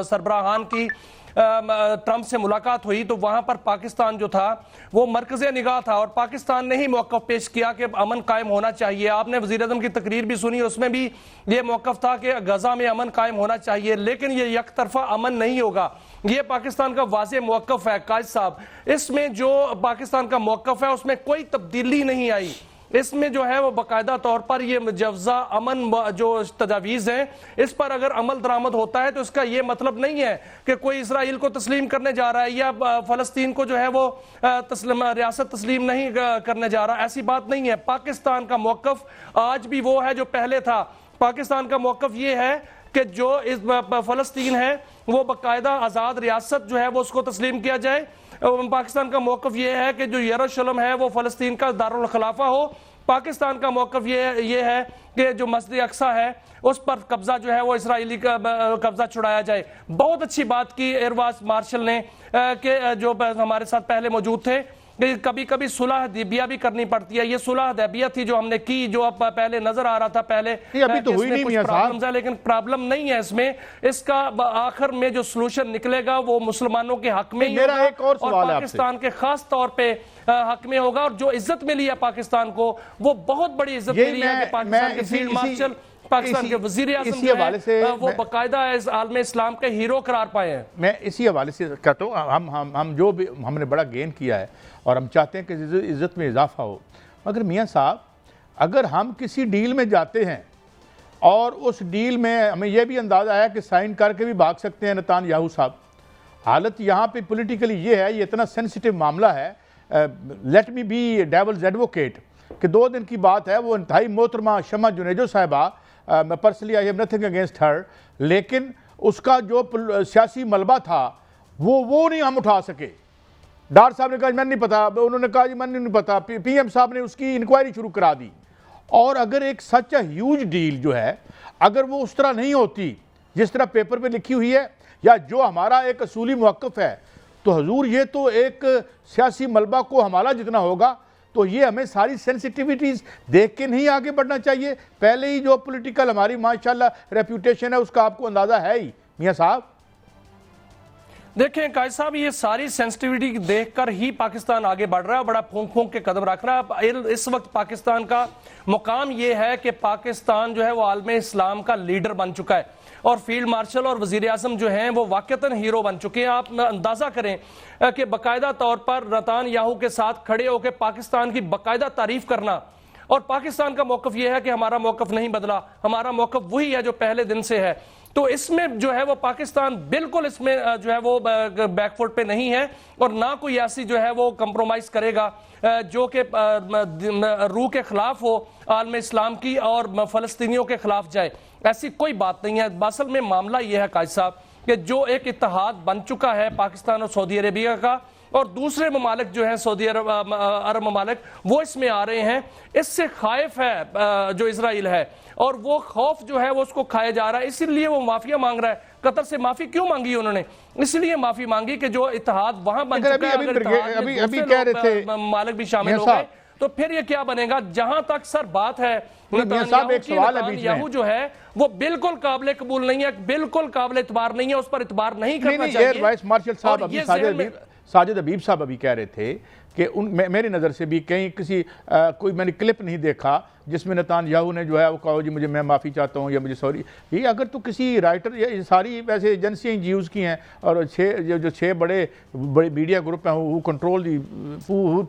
Speaker 3: सरबराहान की ट्रंप से मुलाकात हुई तो वहां पर पाकिस्तान जो था वो मरकज़े निगाह था और पाकिस्तान ने ही मौक़िफ़ पेश किया कि अमन कायम होना चाहिए। आपने वज़ीर आज़म की तकरीर भी सुनी, उसमें भी ये मौक़िफ़ था कि गज़ा में अमन कायम होना चाहिए, लेकिन ये एक तरफा अमन नहीं होगा। ये पाकिस्तान का वाज़े मौक़िफ़ है कायद साहब। इसमें जो पाकिस्तान का मौक़िफ़ है उसमें कोई तब्दीली नहीं आई। इसमें जो है वो बाकायदा तौर पर ये मुजव्जा अमन जो तजावीज़ हैं इस पर अगर अमल दरामद होता है तो इसका ये मतलब नहीं है कि कोई इसराइल को तस्लीम करने जा रहा है या फ़लस्तीन को जो है वो रियासत तस्लीम नहीं करने जा रहा। ऐसी बात नहीं है। पाकिस्तान का मौक़िफ़ आज भी वो है जो पहले था। पाकिस्तान का मौक़िफ़ ये है कि जो इस फ़लस्तीन है वो बाकायदा आज़ाद रियासत जो है वो उसको तस्लीम किया जाए। पाकिस्तान का मौक़िफ़ ये है कि जो यरूशलेम है वो फ़लस्तीन का दारुल खिलाफा हो। पाकिस्तान का मौक़िफ़ ये है कि जो मस्जिद अक्सा है उस पर कब्जा जो है वो इसराइली का कब्जा छुड़ाया जाए। बहुत अच्छी बात की एयर वाइस मार्शल ने कि जो हमारे साथ पहले मौजूद थे कि कभी कभी सुलह हदैबिया भी करनी पड़ती है। ये सुलह हदैबिया थी जो हमने की, जो अब पहले नजर आ रहा था पहले
Speaker 1: अभी तो हुई नहीं मियां साहब,
Speaker 3: लेकिन प्रॉब्लम नहीं है इसमें। इसका आखिर में जो सलूशन निकलेगा वो मुसलमानों के हक में ही होगा।
Speaker 1: मेरा एक और सवाल है
Speaker 3: पाकिस्तान के खास तौर पे हक में होगा। और जो इज्जत मिली है पाकिस्तान को वो बहुत बड़ी इज्जत मिली है कि पाकिस्तान के फील्ड मार्शल, पाकिस्तान के वजीर आज़म जो है वो बाकायदा आलम इस्लाम के हीरो करार पाए हैं।
Speaker 1: मैं इसी हवाले से कहता हूँ हम जो भी हमने बड़ा गेन किया है और हम चाहते हैं कि इज़्ज़त में इजाफा हो। मगर मियाँ साहब, अगर हम किसी डील में जाते हैं और उस डील में हमें यह भी अंदाज़ा है कि साइन करके भी भाग सकते हैं नेतान्याहू साहब। हालत यहाँ पे पॉलिटिकली ये है, ये इतना सेंसिटिव मामला है। Let me be devil's advocate कि 2 दिन की बात है, वो इंतहाई मोहतरमा शमा जुनेजो साहिबा, मैं personally I have nothing against her, लेकिन उसका जो सियासी मलबा था वो नहीं हम उठा सके। डार साहब ने कहा मैंने नहीं पता, उन्होंने कहा जी मैंने नहीं पता, पीएम साहब ने उसकी इंक्वायरी शुरू करा दी। और अगर एक सच ह्यूज डील जो है अगर वो उस तरह नहीं होती जिस तरह पेपर पे लिखी हुई है या जो हमारा एक असूली मौक़िफ़ है, तो हजूर ये तो एक सियासी मलबा को हमारा जितना होगा। तो ये हमें सारी सेंसिटिविटीज़ देख के नहीं आगे बढ़ना चाहिए। पहले ही जो पॉलिटिकल हमारी माशाल्लाह रेप्यूटेशन है उसका आपको अंदाज़ा है ही मियाँ साहब।
Speaker 3: देखें कायद साहब, ये सारी सेंसिटिविटी देखकर ही पाकिस्तान आगे बढ़ रहा है, बड़ा फूंक फूंक के कदम रख रहा है। इस वक्त पाकिस्तान का मुकाम ये है कि पाकिस्तान जो है वो आलम इस्लाम का लीडर बन चुका है और फील्ड मार्शल और वजीर आज़म जो हैं वो वाकईतन हीरो बन चुके हैं। आप अंदाज़ा करें कि बाकायदा तौर पर नेतान्याहू के साथ खड़े होकर पाकिस्तान की बाकायदा तारीफ करना, और पाकिस्तान का मौक़िफ़ यह है कि हमारा मौक़िफ़ नहीं बदला, हमारा मौक़िफ़ वही है जो पहले दिन से है। तो इसमें जो है वो पाकिस्तान बिल्कुल इसमें जो है वो बैकफुट पे नहीं है और ना कोई ऐसी जो है वो कंप्रोमाइज़ करेगा जो कि रूह के खिलाफ हो आलम इस्लाम की और फ़लस्तीनियों के खिलाफ जाए। ऐसी कोई बात नहीं है। असल में मामला यह है कायद साहब कि जो एक इत्तेहाद बन चुका है पाकिस्तान और सऊदी अरेबिया का, और दूसरे ममालिक जो हैं सऊदी अरब ममालिक वो इसमें आ रहे हैं, इससे खाइफ है जो इसराइल है और वो खौफ जो है वो उसको खाया जा रहा है। इसीलिए वो माफिया मांग रहा है। कतर से माफी क्यों मांगी उन्होंने? इसलिए माफी मांगी कि जो इत्तेहाद वहां बन चुका है, अभी कह रहे थे मालिक भी शामिल हो गए, तो फिर ये क्या बनेगा? जहां तक सर बात है नेतान्याहू जो है वो बिल्कुल काबिल कबूल नहीं है, बिल्कुल काबिल इतबार नहीं है, उस पर इतबार नहीं करना चाहिए।
Speaker 1: एयर वाइस मार्शल साहब अभी साजिद हबीब साहब अभी कह रहे थे कि मेरी नज़र से भी कहीं कोई मैंने क्लिप नहीं देखा जिसमें नेतान्याहू ने जो है वो कहा जी मुझे मैं माफ़ी चाहता हूँ या मुझे सॉरी। ये अगर तो किसी राइटर, ये सारी वैसे एजेंसियाँ NGOs की हैं और जो छः बड़े मीडिया ग्रुप हैं वो कंट्रोल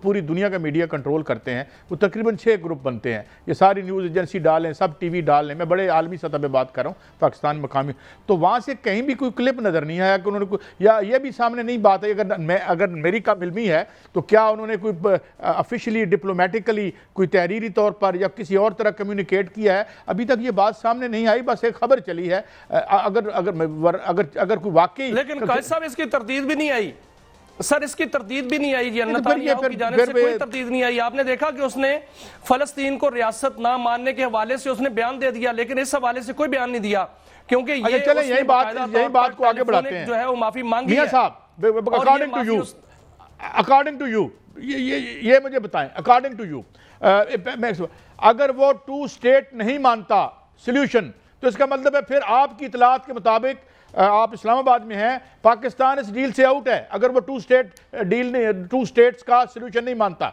Speaker 1: पूरी दुनिया का मीडिया कंट्रोल करते हैं। वो तकरीबन 6 ग्रुप बनते हैं। ये सारी न्यूज़ एजेंसी डालें, सब TV डालें, मैं बड़े आलमी सतह पर बात कर रहा हूँ पाकिस्तान मकामी, तो वहाँ से कहीं भी कोई क्लिप नज़र नहीं आया कि उन्होंने या ये भी सामने नहीं बात है अगर मेरी काम इल्मी है तो क्या उन्होंने कोई ऑफिशियली डिप्लोमेटिकली कोई तहरीरी तौर पर या किसी और तरह कम्युनिकेट किया है? अभी तक ये बात सामने नहीं आई, बस एक खबर चली है। अगर कोई वाकई,
Speaker 3: लेकिन कायद साहब इसकी तरदीद भी नहीं आई सर, इसकी तरदीद भी नहीं आई। नेतान्याहू की जानिब से कोई तरदीद नहीं आई। आपने देखा कि उसने फलस्तीन को रियासत ना मानने के हवाले से उसने बयान दे दिया, लेकिन इस हवाले से कोई बयान नहीं दिया क्योंकि ये
Speaker 1: यही बात को आगे बढ़ाते हैं
Speaker 3: जो है वो माफी मांगी
Speaker 1: मियां साहब। अकॉर्डिंग टू यू ये मुझे बताएं, अकॉर्डिंग टू यू अगर वो 2 स्टेट नहीं मानता सॉल्यूशन, तो इसका मतलब है फिर आपकी इतलात के मुताबिक आप इस्लामाबाद में हैं, पाकिस्तान इस डील से आउट है अगर वो टू स्टेट्स का सोल्यूशन नहीं मानता।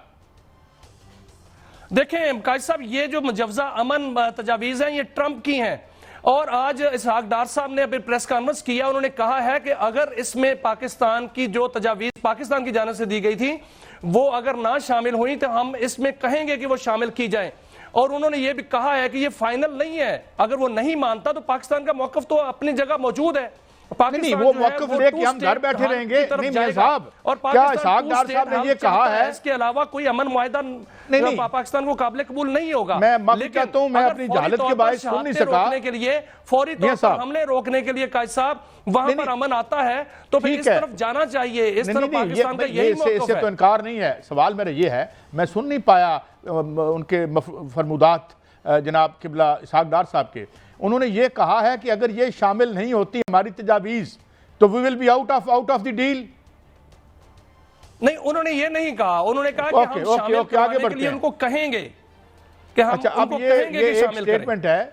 Speaker 3: देखें काजी साहब, ये जो मुजव्जा अमन तजावीज़ हैं ये ट्रंप की हैं, और आज इसहाक डार साहब ने अभी प्रेस कॉन्फ्रेंस किया, उन्होंने कहा है कि अगर इसमें पाकिस्तान की जो तजावीज़ पाकिस्तान की जानिब से दी गई थी वो अगर ना शामिल हुई तो हम इसमें कहेंगे कि वो शामिल की जाएं। और उन्होंने ये भी कहा है कि ये फाइनल नहीं है, अगर वो नहीं मानता तो पाकिस्तान का मौक़िफ़ तो अपनी जगह मौजूद है।
Speaker 1: नहीं, वो मौक़िफ़ लेके हम घर बैठे रहेंगे नहीं मियां साहब। और क्या इसहाक डार साहब ने ये कहा है
Speaker 3: इसके अलावा कोई अमन मुआहिदा नहीं पाकिस्तान को काबिल कबूल नहीं होगा।
Speaker 1: मैं माफी चाहता हूं, मैं अपनी जहालत के बायस सुन नहीं सका।
Speaker 3: रोकने के लिए फौरी तौर पर हमले रोकने के लिए काजी साहब वहां पर अमन आता है तो फिर इस तरफ जाना चाहिए, इस तरफ पाकिस्तान का यही मौक़िफ़ है।
Speaker 1: इससे तो इनकार नहीं है। सवाल मेरा ये है, मैं सुन नहीं पाया उनके फरमुदात जनाब किबला इसहाक डार साहब के। उन्होंने ये कहा है कि अगर ये शामिल नहीं होती हमारी तजावीज़ तो we will be out of the deal.
Speaker 3: नहीं, उन्होंने ये नहीं कहा, उन्होंने कहा कि हम शामिल करवाने के लिए उनको कहेंगे कि हम उनको कहेंगे कि शामिल करें।
Speaker 1: स्टेटमेंट है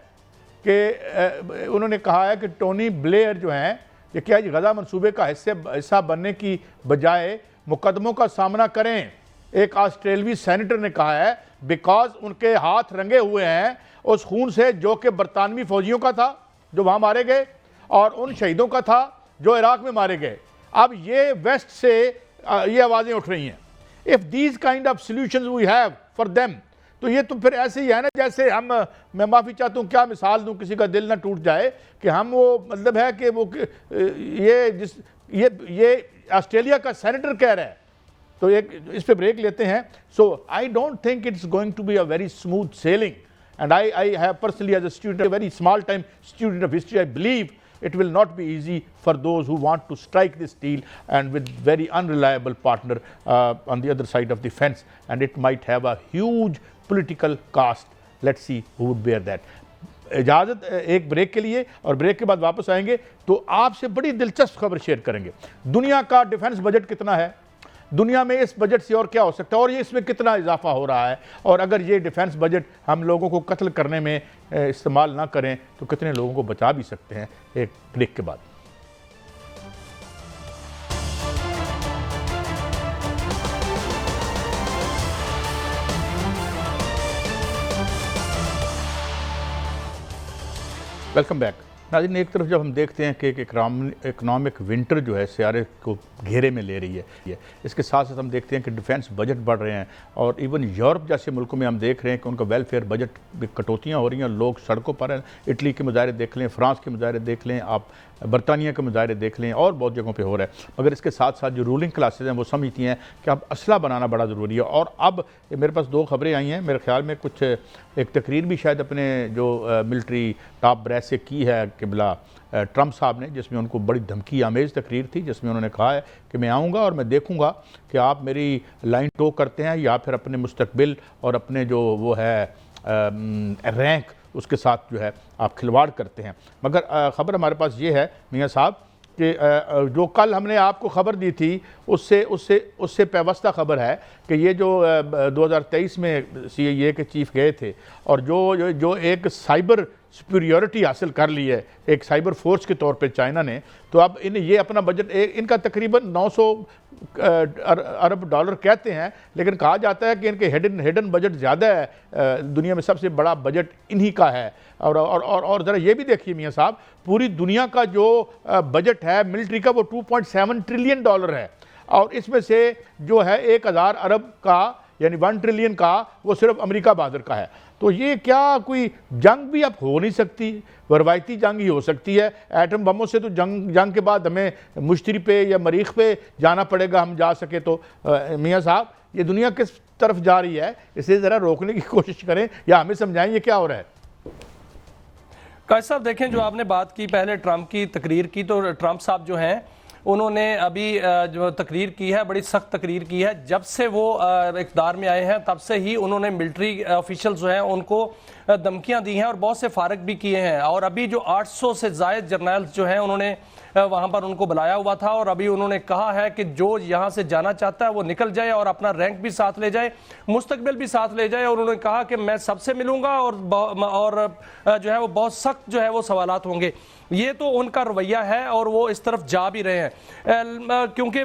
Speaker 1: कि उन्होंने कहा है कि टोनी ब्लेयर जो हैं ये क्या गजा मंसूबे का हिस्सा बनने की बजाय मुकदमों का सामना करें। एक ऑस्ट्रेलियाई सेनेटर ने कहा है बिकॉज उनके हाथ रंगे हुए हैं उस खून से जो कि बरतानवी फौजियों का था जो वहां मारे गए और उन शहीदों का था जो इराक में मारे गए। अब ये वेस्ट से ये आवाज़ें उठ रही हैं। If these kind of solutions we have for them, तो ये तो फिर ऐसे ही है ना जैसे हम, मैं माफ़ी चाहता हूँ क्या मिसाल दूँ किसी का दिल ना टूट जाए कि हम वो मतलब है कि वो ये ऑस्ट्रेलिया का सेनेटर कह रहा है। तो एक इस पे ब्रेक लेते हैं। So I don't think it's going to be a very smooth sailing and I have personally as a student, a very small time student of history, I believe it will not be easy for those who want to strike this deal and with very unreliable partner on the other side of the fence, and it might have a huge political cost. Let's see who would bear that. इजाज़त एक break के लिए, और break के बाद वापस आएंगे तो आपसे बड़ी दिलचस्प खबर शेयर करेंगे। दुनिया का डिफेंस बजट कितना है, दुनिया में इस बजट से और क्या हो सकता है, और ये इसमें कितना इजाफा हो रहा है, और अगर ये डिफेंस बजट हम लोगों को कत्ल करने में इस्तेमाल ना करें तो कितने लोगों को बचा भी सकते हैं। एक ब्रेक के बाद। वेलकम बैक नाज़रीन। एक तरफ जब हम देखते हैं कि एक इकनॉमिक विंटर जो है सियारे को घेरे में ले रही है, इसके साथ साथ हम देखते हैं कि डिफेंस बजट बढ़ रहे हैं, और इवन यूरोप जैसे मुल्कों में हम देख रहे हैं कि उनका वेलफेयर बजट में कटौतियाँ हो रही हैं, लोग सड़कों पर हैं। इटली के मुजाहरे देख लें, फ्रांस के मुजाहरे देख लें, आप बरतानिया के मुजाहरे देख लें, और बहुत जगहों पे हो रहा है। मगर इसके साथ साथ जो रूलिंग क्लासेज हैं वो समझती हैं कि अब असला बनाना बड़ा ज़रूरी है। और अब मेरे पास दो खबरें आई हैं, मेरे ख्याल में कुछ एक तकरीर भी शायद अपने जो मिलिट्री टॉप ब्रेस से की है किबला ट्रंप साहब ने, जिसमें उनको बड़ी धमकी आमेज़ तकरीर थी, जिसमें उन्होंने कहा है कि मैं आऊँगा और मैं देखूँगा कि आप मेरी लाइन टो करते हैं या फिर अपने मुस्तकबिल और अपने जो वो है रैंक उसके साथ जो है आप खिलवाड़ करते हैं। मगर ख़बर हमारे पास ये है मियाँ साहब कि जो कल हमने आपको ख़बर दी थी उससे पैवस्ता ख़बर है कि ये जो 2023 में CIA के चीफ गए थे और जो एक साइबर सुपीरियरिटी हासिल कर ली है एक साइबर फोर्स के तौर पे चाइना ने, तो अब ये अपना बजट इनका तकरीबन 900 अरब डॉलर कहते हैं, लेकिन कहा जाता है कि इनके हिडन बजट ज़्यादा है। दुनिया में सबसे बड़ा बजट इन्हीं का है। और ज़रा ये भी देखिए मियाँ साहब, पूरी दुनिया का जो बजट है मिलिट्री का वो 2.7 ट्रिलियन डॉलर है, और इसमें से जो है 1000 अरब का यानी 1 ट्रिलियन का वो सिर्फ अमेरिका बहादुर का है। तो ये क्या कोई जंग भी अब हो नहीं सकती, रवायती जंग ही हो सकती है। एटम बमों से तो जंग के बाद हमें मुश्तरी पे या मरीख पे जाना पड़ेगा, हम जा सके तो। मियाँ साहब ये दुनिया किस तरफ जा रही है, इसे ज़रा रोकने की कोशिश करें या हमें समझाएं ये क्या हो रहा है।
Speaker 3: काजी साहब देखें, जो आपने बात की पहले ट्रंप की तकरीर की, तो ट्रंप साहब जो हैं उन्होंने अभी जो तकरीर की है बड़ी सख्त तकरीर की है। जब से वो इक़्तिदार में आए हैं तब से ही उन्होंने मिलिट्री ऑफिशियल जो हैं उनको धमकियां दी हैं और बहुत से फारग भी किए हैं। और अभी जो 800 से ज़ायद जर्नल जो हैं उन्होंने वहां पर उनको बुलाया हुआ था और अभी उन्होंने कहा है कि जो यहां से जाना चाहता है वो निकल जाए और अपना रैंक भी साथ ले जाए, मुस्तकबिल भी साथ ले जाए। और उन्होंने कहा कि मैं सबसे मिलूंगा और जो है वो बहुत सख्त जो है वो सवालात होंगे। ये तो उनका रवैया है और वो इस तरफ जा भी रहे हैं, क्योंकि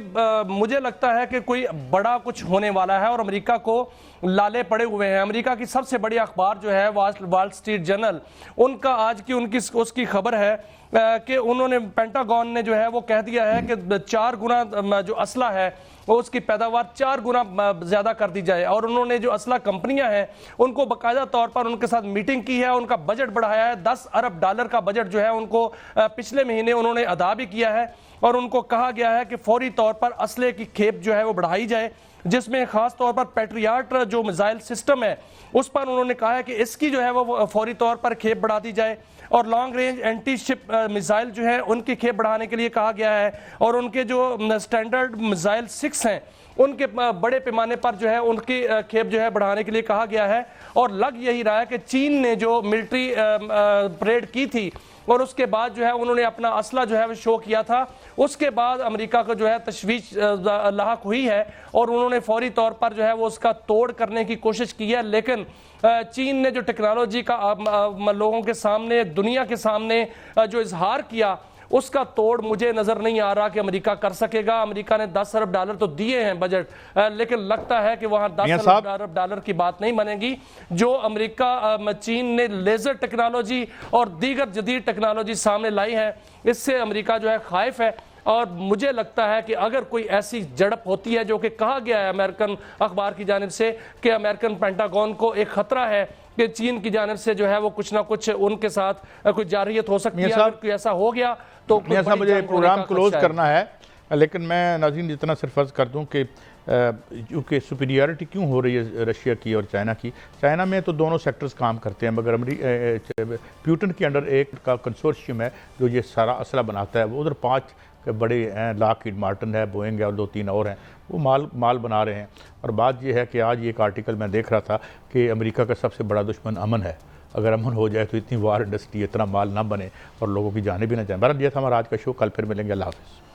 Speaker 3: मुझे लगता है कि कोई बड़ा कुछ होने वाला है और अमेरिका को लाले पड़े हुए हैं। अमेरिका की सबसे बड़ी अखबार जो है वॉल स्ट्रीट जर्नल, उनका आज की उसकी खबर है कि उन्होंने पेंटागन ने जो है वो कह दिया है कि 4 गुना जो असला है वो उसकी पैदावार 4 गुना ज़्यादा कर दी जाए। और उन्होंने जो असला कंपनियां हैं उनको बाकायदा तौर पर उनके साथ मीटिंग की है, उनका बजट बढ़ाया है। $10 अरब का बजट जो है उनको पिछले महीने उन्होंने अदा भी किया है और उनको कहा गया है कि फौरी तौर पर असले की खेप जो है वो बढ़ाई जाए, जिसमें खास तौर पर पैट्रियाट जो मिसाइल सिस्टम है उस पर उन्होंने कहा है कि इसकी जो है वो फौरी तौर पर खेप बढ़ा दी जाए। और long range anti ship missile जो है उनकी खेप बढ़ाने के लिए कहा गया है और उनके जो स्टैंडर्ड मिसाइल 6 हैं उनके बड़े पैमाने पर जो है उनकी खेप जो है बढ़ाने के लिए कहा गया है। और लग यही रहा है कि चीन ने जो मिलिट्री परेड की थी और उसके बाद जो है उन्होंने अपना असला जो है वो शो किया था, उसके बाद अमेरिका को जो है तशवीश लाहक हुई है और उन्होंने फौरी तौर पर जो है वो उसका तोड़ करने की कोशिश की है। लेकिन चीन ने जो टेक्नोलॉजी का लोगों के सामने, दुनिया के सामने जो इजहार किया, उसका तोड़ मुझे नजर नहीं आ रहा कि अमेरिका कर सकेगा। अमेरिका ने $10 अरब तो दिए हैं बजट, लेकिन लगता है कि वहां $10 अरब की बात नहीं बनेगी। जो अमेरिका चीन ने लेजर टेक्नोलॉजी और दीगर जदीद टेक्नोलॉजी सामने लाई है, इससे अमेरिका जो है खाइफ है। और मुझे लगता है कि अगर कोई ऐसी झड़प होती है, जो कि कहा गया है अमेरिकन अखबार की जानिब से कि अमेरिकन पेंटागन को एक खतरा है कि चीन की जानिब से जो है वो कुछ ना कुछ उनके साथ कोई जारहियत हो सकती है। अगर कोई ऐसा हो गया तो
Speaker 1: मुझे प्रोग्राम क्लोज करना है, लेकिन मैं नाज़रीन इतना सिर्फ अर्ज़ कर दूं कि क्योंकि सुपीरियरिटी क्यों हो रही है रशिया की और चाइना की। चाइना में तो दोनों सेक्टर्स काम करते हैं, मगर प्यूटन के अंडर एक का कंसोर्शियम है जो ये सारा असला बनाता है। वो उधर 5 बड़े हैं, लॉकहीड मार्टिन है, बोइंग है और 2-3 और हैं, वो माल बना रहे हैं। और बात यह है कि आज एक आर्टिकल मैं देख रहा था कि अमेरिका का सबसे बड़ा दुश्मन अमन है। अगर अमन हो जाए तो इतनी वार इंडस्ट्री, इतना माल ना बने और लोगों की जाने भी ना जाए। बहरहाल ये था हमारा आज का शो, कल फिर मिलेंगे। अल्लाह हाफ़िज़।